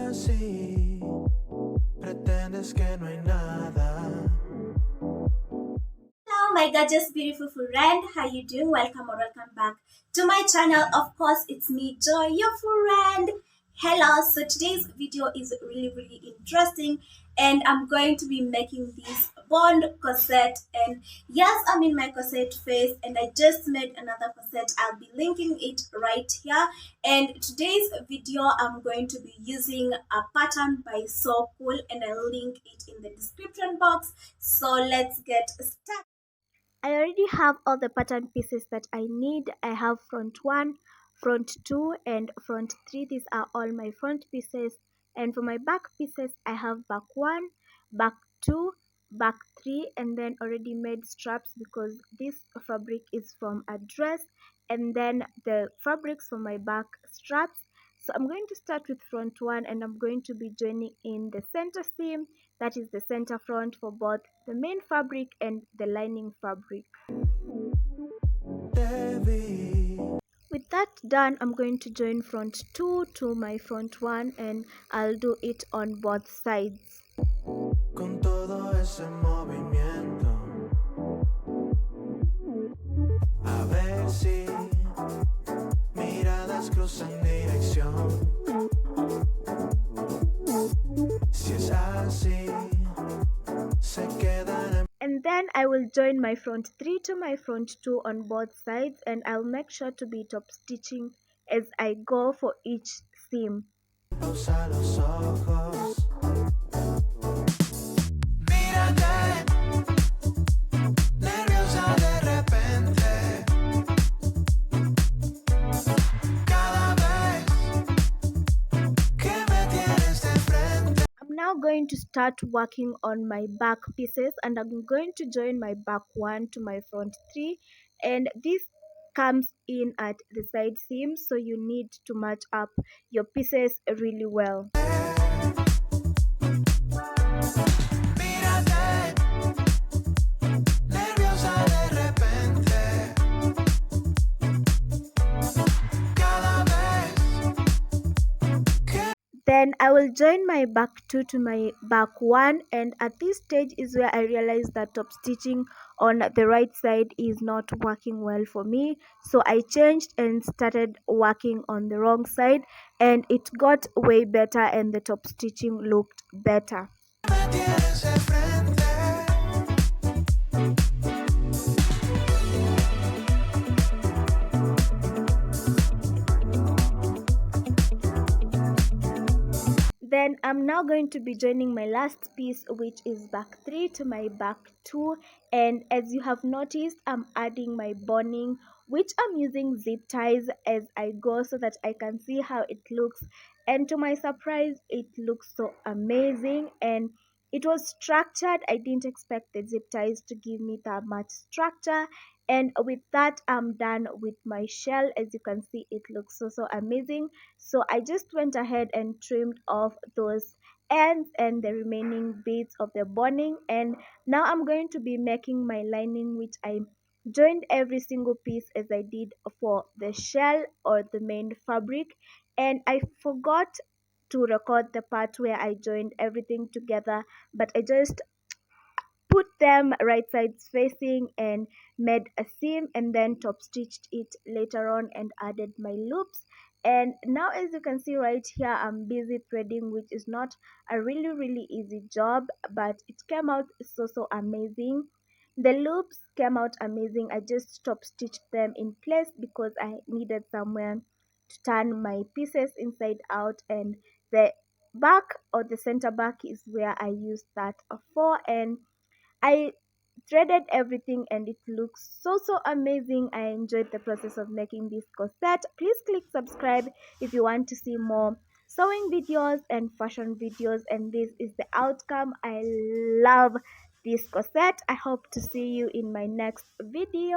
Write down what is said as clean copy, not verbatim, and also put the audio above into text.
así, pretendes que no hay nada. Hello my gorgeous beautiful friend, how you doing? Welcome or welcome back to my channel. Of course, it's me Joy, your friend. Hello, so today's video is really interesting and I'm going to be making this bond corset. And yes, I'm in my corset phase and I just made another corset. I'll be linking it right here. And today's video I'm going to be using a pattern by So Cool and I'll link it in the description box. So let's get started. I already have all the pattern pieces that I need. I have front 1, front 2 and front 3. These are all my front pieces. And for my back pieces, I have back 1, back 2, back 3 and then already made straps because this fabric is from a dress, and then the fabrics for my back straps. So I'm going to start with front 1 and I'm going to be joining in the center seam, that is the center front for both the main fabric and the lining fabric. With that done, I'm going to join front 2 to my front 1 and I'll do it on both sides. Con todo ese movimiento, a ver si miradas cruzan dirección. Si es así, se quedan en. And then I will join my front 3 to my front 2 on both sides and I'll make sure to be top stitching as I go for each seam. Pausa los ojos. Mírate, nerviosa de repente. Cada vez que me tienes de frente. I'm now going to start working on my back pieces and I'm going to join my back 1 to my front 3, and this comes in at the side seam, so you need to match up your pieces really well. Mírate, nerviosa de repente. Cada vez que. Then I will join my back 2 to my back 1, and at this stage is where I realized that top stitching on the right side is not working well for me, so I changed and started working on the wrong side and it got way better and the top stitching looked better. Me tienes de frente. Then I'm now going to be joining my last piece, which is back 3 to my back 2, and as you have noticed, I'm adding my boning, which I'm using zip ties as I go so that I can see how it looks, and to my surprise it looks so amazing and it was structured. I didn't expect the zip ties to give me that much structure, and with that I'm done with my shell. As you can see, it looks so amazing. So I just went ahead and trimmed off those ends and the remaining bits of the boning, and now I'm going to be making my lining, which I joined every single piece as I did for the shell or the main fabric, and I forgot to record the part where I joined everything together, but I just put them right sides facing and made a seam and then top stitched it later on and added my loops. And now as you can see right here, I'm busy threading, which is not a really easy job, but it came out so amazing. The loops came out amazing. I just top stitched them in place because I needed somewhere to turn my pieces inside out, and the back or the center back is where I used that for, and I threaded everything and it looks so amazing. I enjoyed the process of making this corset. Please click subscribe if you want to see more sewing videos and fashion videos, and this is the outcome. I love this corset. I hope to see you in my next video.